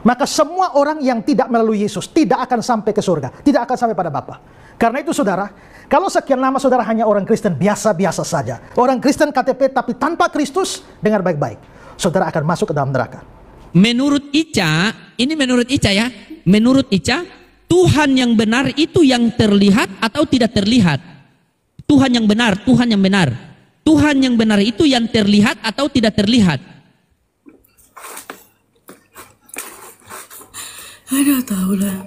Maka semua orang yang tidak melalui Yesus tidak akan sampai ke surga, tidak akan sampai pada Bapa. Karena itu saudara, kalau sekian lama saudara hanya orang Kristen biasa-biasa saja, orang Kristen KTP tapi tanpa Kristus, dengar baik-baik, saudara akan masuk ke dalam neraka. Menurut Ica, ini menurut Ica ya, menurut Ica, Tuhan yang benar itu yang terlihat atau tidak terlihat? Tuhan yang benar, Tuhan yang benar. Tuhan yang benar itu yang terlihat atau tidak terlihat? Aduh, tahu lah.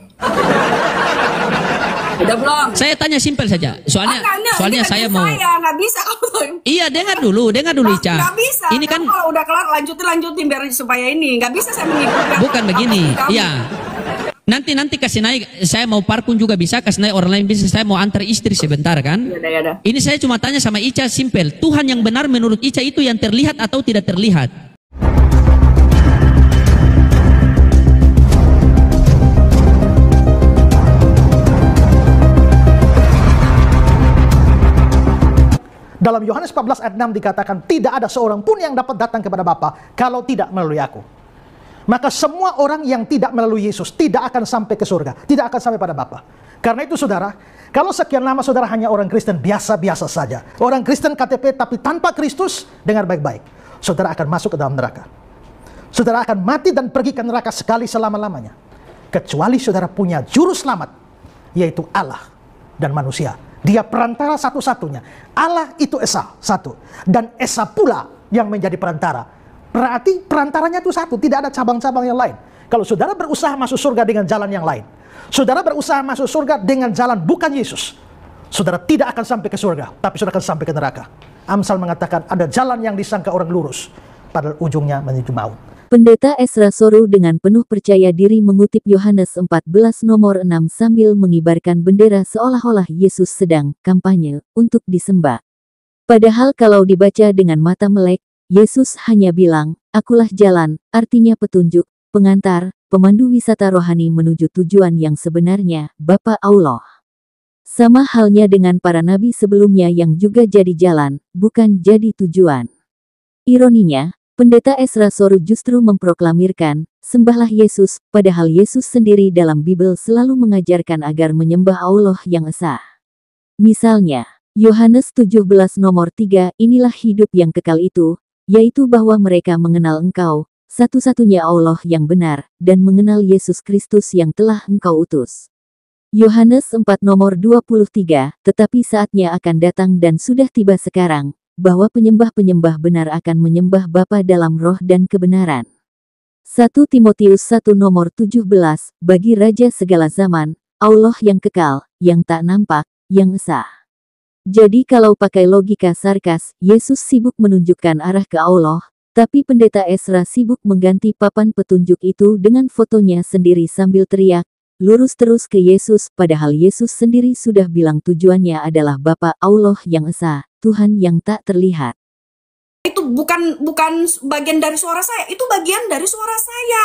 Udah belum? Saya tanya simpel saja. Soalnya saya mau. Nggak bisa kamu tahu. Iya, dengar dulu Ica. Nggak bisa. Ini kan kalau udah kelar lanjutin biar supaya ini nggak bisa saya mengikuti. Bukan begini. Iya. Nanti kasih naik. Saya mau parkun juga bisa, kasih naik orang lain bisa. Saya mau antar istri sebentar kan. Yaudah. Ini saya cuma tanya sama Ica simpel. Tuhan yang benar menurut Ica itu yang terlihat atau tidak terlihat? Dalam Yohanes 14 ayat 6 dikatakan, tidak ada seorang pun yang dapat datang kepada Bapa kalau tidak melalui aku. Maka semua orang yang tidak melalui Yesus tidak akan sampai ke surga, tidak akan sampai pada Bapa. Karena itu saudara, kalau sekian lama saudara hanya orang Kristen biasa-biasa saja, orang Kristen KTP tapi tanpa Kristus, dengar baik-baik, saudara akan masuk ke dalam neraka. Saudara akan mati dan pergi ke neraka sekali selama-lamanya. Kecuali saudara punya juru selamat, yaitu Allah dan manusia. Dia perantara satu-satunya. Allah itu Esa, satu. Dan Esa pula yang menjadi perantara. Berarti perantaranya itu satu, tidak ada cabang-cabang yang lain. Kalau saudara berusaha masuk surga dengan jalan yang lain, saudara berusaha masuk surga dengan jalan bukan Yesus, saudara tidak akan sampai ke surga, tapi saudara akan sampai ke neraka. Amsal mengatakan ada jalan yang disangka orang lurus, padahal ujungnya menuju maut. Pendeta Ezra Soru dengan penuh percaya diri mengutip Yohanes 14 nomor 6 sambil mengibarkan bendera seolah-olah Yesus sedang kampanye untuk disembah. Padahal kalau dibaca dengan mata melek, Yesus hanya bilang, "Akulah jalan," artinya petunjuk, pengantar, pemandu wisata rohani menuju tujuan yang sebenarnya, Bapa Allah. Sama halnya dengan para nabi sebelumnya yang juga jadi jalan, bukan jadi tujuan. Ironinya, Pendeta Ezra Soru justru memproklamirkan, sembahlah Yesus, padahal Yesus sendiri dalam Bible selalu mengajarkan agar menyembah Allah yang esa. Misalnya, Yohanes 17 nomor 3, inilah hidup yang kekal itu, yaitu bahwa mereka mengenal Engkau, satu-satunya Allah yang benar, dan mengenal Yesus Kristus yang telah Engkau utus. Yohanes 4 nomor 23, tetapi saatnya akan datang dan sudah tiba sekarang, bahwa penyembah-penyembah benar akan menyembah Bapa dalam roh dan kebenaran. 1 Timotius 1 nomor 17, bagi Raja segala zaman, Allah yang kekal, yang tak nampak, yang esa. Jadi kalau pakai logika sarkas, Yesus sibuk menunjukkan arah ke Allah, tapi Pendeta Ezra sibuk mengganti papan petunjuk itu dengan fotonya sendiri sambil teriak, lurus terus ke Yesus, padahal Yesus sendiri sudah bilang tujuannya adalah Bapa Allah yang esa, Tuhan yang tak terlihat. Itu bukan bagian dari suara saya, itu bagian dari suara saya.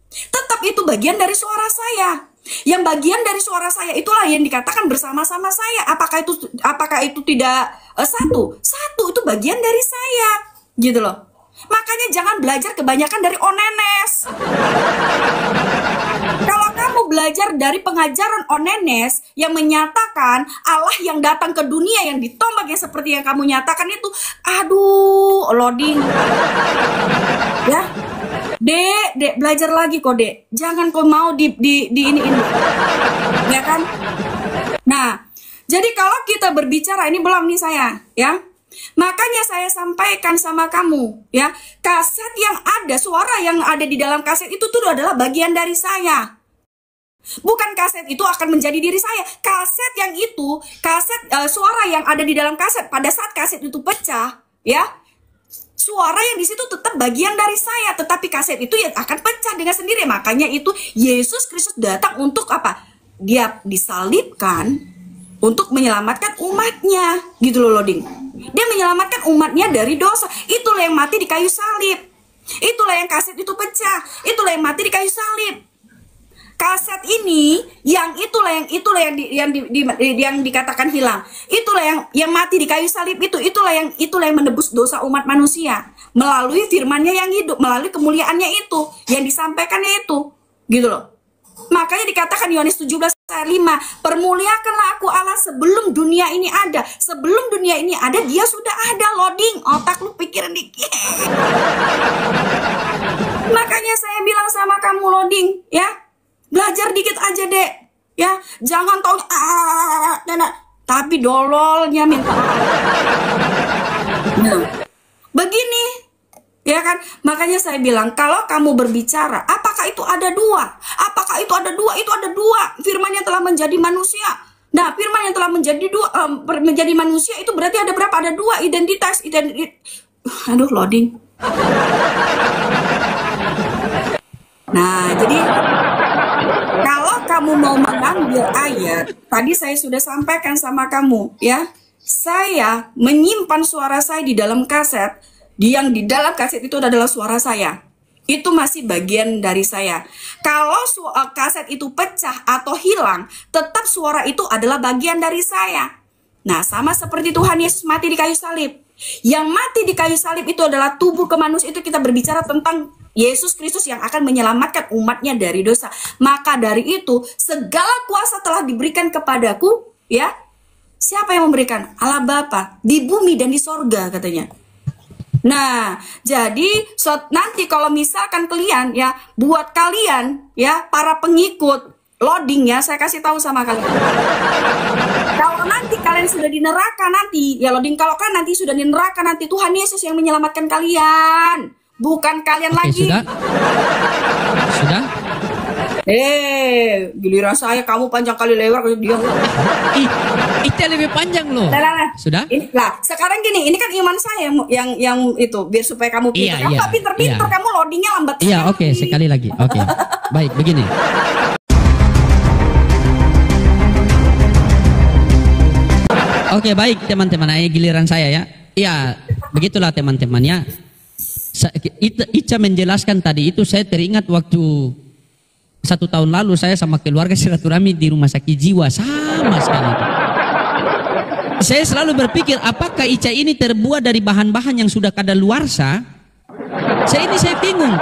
Tetap itu bagian dari suara saya. Yang bagian dari suara saya itulah yang dikatakan bersama-sama saya. Apakah itu tidak satu? Satu itu bagian dari saya. Gitu loh. Makanya jangan belajar kebanyakan dari Onenes. Kalau kamu belajar dari pengajaran Onenes yang menyatakan Allah yang datang ke dunia yang ditombak yang seperti yang kamu nyatakan itu, aduh, loading. Ya. Dek, belajar lagi kok, Dek. Jangan kau mau di ini. Ya kan? Nah, jadi kalau kita berbicara, ini belum nih saya, ya. Makanya saya sampaikan sama kamu, ya, kaset yang ada, suara yang ada di dalam kaset itu tuh adalah bagian dari saya. Bukan kaset itu akan menjadi diri saya. Kaset yang itu, suara yang ada di dalam kaset pada saat kaset itu pecah, ya, suara yang di situ tetap bagian dari saya, tetapi kaset itu ya akan pecah dengan sendiri. Makanya itu Yesus Kristus datang untuk apa? Dia disalibkan untuk menyelamatkan umatnya, gitu loh, loading. Dia menyelamatkan umatnya dari dosa. Itulah yang mati di kayu salib. Itulah yang kaset itu pecah. Itulah yang mati di kayu salib. Kaset ini, itulah yang dikatakan hilang. Itulah yang mati di kayu salib itu. Itulah yang menebus dosa umat manusia melalui firman-Nya yang hidup, melalui kemuliaannya itu, yang disampaikannya itu. Gitu loh. Makanya dikatakan Yohanes 17 ayat 5, permuliakanlah aku Allah sebelum dunia ini ada. Sebelum dunia ini ada, dia sudah ada. Loading, otak lu pikiran dikit. Makanya saya bilang sama kamu loading, ya, belajar dikit aja dek, ya, jangan tahu tapi dololnya minta. Nah, begini, ya kan? Makanya saya bilang, kalau kamu berbicara, apakah itu ada dua? Apakah itu ada dua? Itu ada dua. Firman yang telah menjadi manusia. Nah, firman yang telah menjadi manusia itu berarti ada berapa? Ada dua identitas. Aduh, loading. Nah, jadi kalau kamu mau mengambil ayat, tadi saya sudah sampaikan sama kamu, ya. Saya menyimpan suara saya di dalam kaset. Yang di dalam kaset itu adalah suara saya. Itu masih bagian dari saya. Kalau kaset itu pecah atau hilang, tetap suara itu adalah bagian dari saya. Nah, sama seperti Tuhan Yesus mati di kayu salib. Yang mati di kayu salib itu adalah tubuh kemanusiaan. Itu kita berbicara tentang Yesus Kristus yang akan menyelamatkan umatnya dari dosa. Maka dari itu, segala kuasa telah diberikan kepadaku, ya. Siapa yang memberikan? Allah Bapa, di bumi dan di sorga katanya. Nah, jadi nanti kalau misalkan kalian, ya, buat kalian, ya, para pengikut loading, ya, saya kasih tahu sama kalian. Kalau nanti kalian sudah di neraka nanti, ya loading, kalau kan nanti sudah di neraka nanti, Tuhan Yesus yang menyelamatkan kalian, bukan kalian lagi. Sudah? Giliran saya kamu panjang kali lebar dia. Itu lebih panjang loh. Sudah? Lah, sekarang gini, ini kan iman saya yang itu biar supaya kamu pintar. Kamu nggak pinter-pinter, kamu loadingnya lambat. Iya, oke, sekali lagi. Oke. Baik, begini. Oke, baik teman-teman. Ini giliran saya ya. Iya, begitulah teman-temannya. Ica menjelaskan tadi itu, saya teringat waktu 1 tahun lalu saya sama keluarga silaturahmi di rumah sakit jiwa, sama sekali. Saya selalu berpikir, apakah Ica ini terbuat dari bahan-bahan yang sudah kadaluarsa? Saya bingung.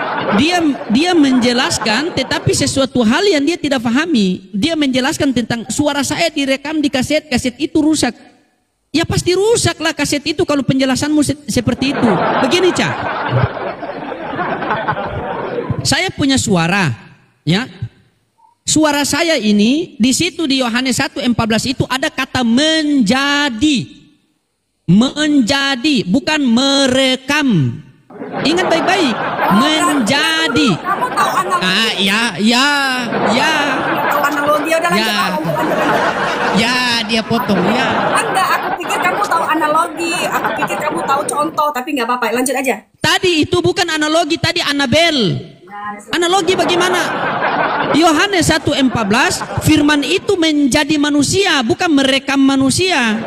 Dia menjelaskan, tetapi sesuatu hal yang dia tidak pahami. Dia menjelaskan tentang suara saya direkam di kaset itu rusak. Ya pasti rusak lah kaset itu kalau penjelasanmu seperti itu. Begini, Ca. Saya punya suara. Ya, suara saya ini di situ di Yohanes 1:14 itu ada kata menjadi, bukan merekam. Ingat baik-baik, menjadi. Kamu tahu analogi? Tahu analogi udah lanjut. Ya, dia potong ya. Enggak, aku pikir kamu tahu analogi, aku pikir kamu tahu contoh, tapi nggak apa-apa, lanjut aja. Tadi itu bukan analogi, tadi Anabel. Analogi bagaimana? Yohanes 1:14, firman itu menjadi manusia, bukan merekam manusia.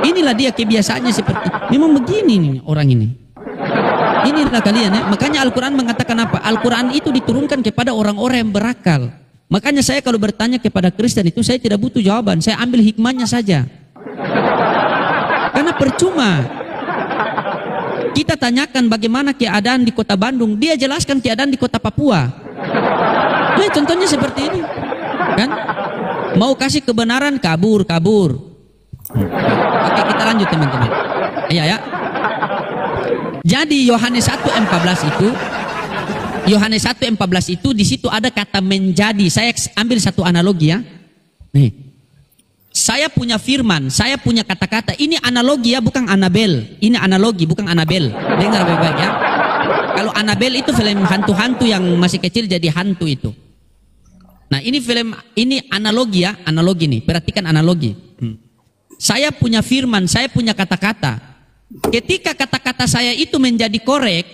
Inilah dia kebiasaannya seperti. Memang begini nih orang ini. Inilah kalian ya. Makanya Al-Quran mengatakan apa? Al-Quran itu diturunkan kepada orang-orang yang berakal. Makanya saya kalau bertanya kepada Kristen itu, saya tidak butuh jawaban. Saya ambil hikmahnya saja. Karena percuma. Kita tanyakan bagaimana keadaan di kota Bandung, dia jelaskan keadaan di kota Papua. Nah, contohnya seperti ini, kan? Mau kasih kebenaran, kabur. Oke, kita lanjut teman-teman. Iya ya. Jadi Yohanes 1:14 itu di situ ada kata menjadi. Saya ambil satu analogi ya. Nih. Saya punya firman, saya punya kata-kata. Ini analogi ya, bukan Anabel. Ini analogi, bukan Anabel. Dengar baik-baik ya. Kalau Anabel itu film hantu-hantu yang masih kecil jadi hantu itu. Nah, ini analogi ya, analogi nih. Perhatikan analogi. Saya punya firman, saya punya kata-kata. Ketika kata-kata saya itu menjadi korek,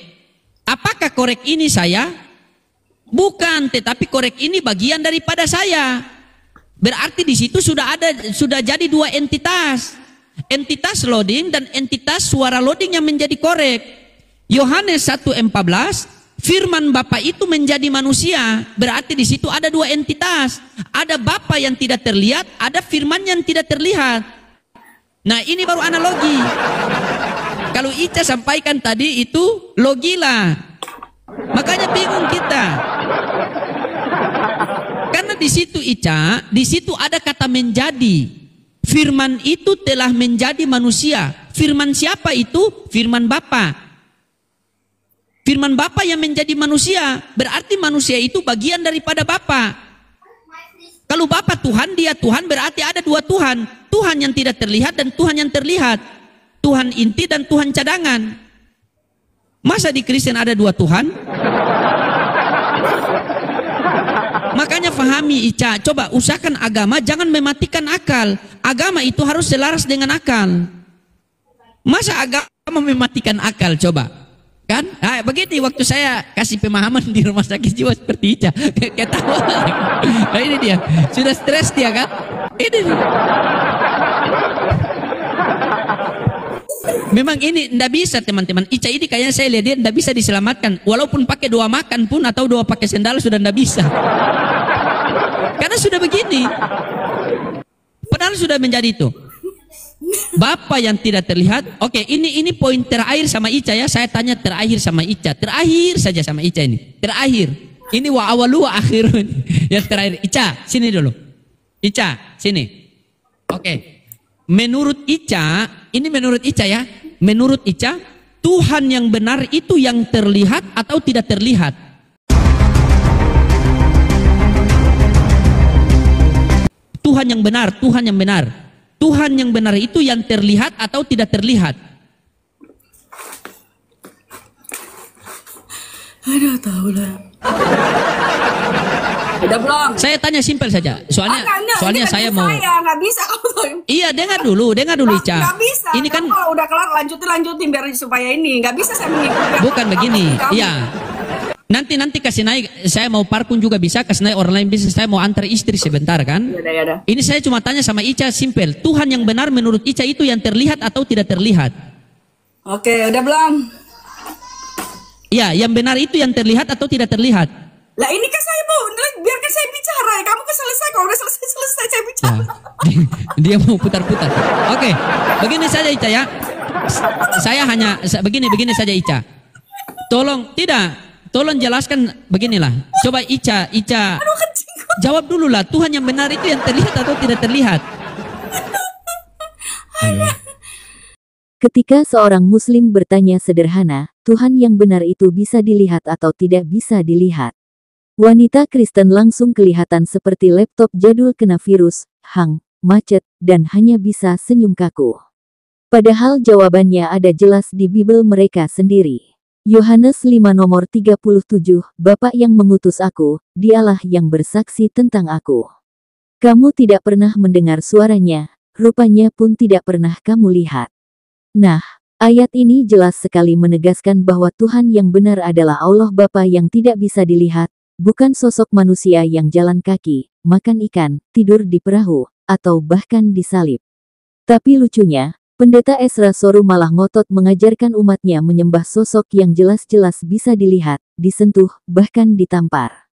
apakah korek ini saya? Bukan, tetapi korek ini bagian daripada saya. Berarti di situ sudah jadi dua entitas. Entitas loading dan entitas suara loading yang menjadi korek. Yohanes 1:14, firman Bapa itu menjadi manusia. Berarti di situ ada dua entitas. Ada Bapa yang tidak terlihat, ada firman yang tidak terlihat. Nah, ini baru analogi. Kalau Ica sampaikan tadi itu logilah. Makanya bingung kita. di situ Ica, di situ ada kata menjadi. Firman itu telah menjadi manusia. Firman siapa itu? Firman Bapa. Firman Bapa yang menjadi manusia, berarti manusia itu bagian daripada Bapa. Kalau Bapa Tuhan, dia Tuhan, berarti ada dua Tuhan. Tuhan yang tidak terlihat dan Tuhan yang terlihat. Tuhan inti dan Tuhan cadangan. Masa di Kristen ada dua Tuhan? Makanya fahami Ica, coba usahakan agama jangan mematikan akal. Agama itu harus selaras dengan akal. Masa agama mematikan akal, coba? Kan? Nah, begini waktu saya kasih pemahaman di rumah sakit jiwa seperti Ica, kayak tahu. Nah, ini dia, sudah stres dia kan? Ini dia. Memang ini tidak bisa teman-teman. Ica ini kayaknya saya lihat dia tidak bisa diselamatkan. Walaupun pakai doa makan pun atau doa pakai sendal sudah tidak bisa. Karena sudah begini. Padahal sudah menjadi itu. Bapa yang tidak terlihat. Oke, ini poin terakhir sama Ica ya. Saya tanya terakhir sama Ica. Terakhir saja sama Ica ini. Terakhir. Ini wa awalu wa akhirun. Yang terakhir. Ica, sini dulu. Ica, sini. Oke. Menurut Ica, ini menurut Ica ya. Menurut Ica, Tuhan yang benar itu yang terlihat atau tidak terlihat? Tuhan yang benar, Tuhan yang benar. Tuhan yang benar itu yang terlihat atau tidak terlihat? Aduh, tahu lah. Udah belum? Saya tanya simpel saja. Soalnya saya mau. Nggak bisa kamu tahu. Iya, dengar dulu Ica. Nggak bisa. Ini kan kalau udah kelar lanjutin biar supaya ini nggak bisa saya mengikuti. Bukan begini. Iya. Nanti kasih naik. Saya mau parkun juga bisa. Kasih naik orang lain bisa. Saya mau antar istri sebentar kan. Yaudah. Ini saya cuma tanya sama Ica simpel. Tuhan yang benar menurut Ica itu yang terlihat atau tidak terlihat? Oke, udah belum? Iya, yang benar itu yang terlihat atau tidak terlihat? Lah ini kan saya mau, biarkan saya bicara ya. Kamu kan selesai, kalau udah selesai saya bicara. Dia mau putar-putar. Oke, begini saja Ica ya. Saya hanya begini saja Ica. Tolong jelaskan beginilah. Coba Ica jawab dulu lah. Tuhan yang benar itu yang terlihat atau tidak terlihat? Ketika seorang muslim bertanya sederhana, Tuhan yang benar itu bisa dilihat atau tidak bisa dilihat? Wanita Kristen langsung kelihatan seperti laptop jadul kena virus, hang, macet, dan hanya bisa senyum kaku. Padahal jawabannya ada jelas di Bible mereka sendiri. Yohanes 5 nomor 37, Bapa yang mengutus aku, dialah yang bersaksi tentang aku. Kamu tidak pernah mendengar suaranya, rupanya pun tidak pernah kamu lihat. Nah, ayat ini jelas sekali menegaskan bahwa Tuhan yang benar adalah Allah Bapa yang tidak bisa dilihat, bukan sosok manusia yang jalan kaki, makan ikan, tidur di perahu, atau bahkan disalib. Tapi lucunya, Pendeta Ezra Soru malah ngotot mengajarkan umatnya menyembah sosok yang jelas-jelas bisa dilihat, disentuh, bahkan ditampar.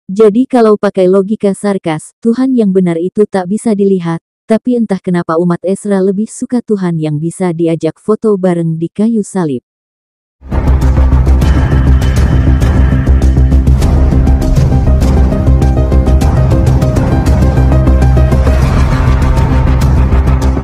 Jadi kalau pakai logika sarkas, Tuhan yang benar itu tak bisa dilihat, tapi entah kenapa umat Ezra lebih suka Tuhan yang bisa diajak foto bareng di kayu salib.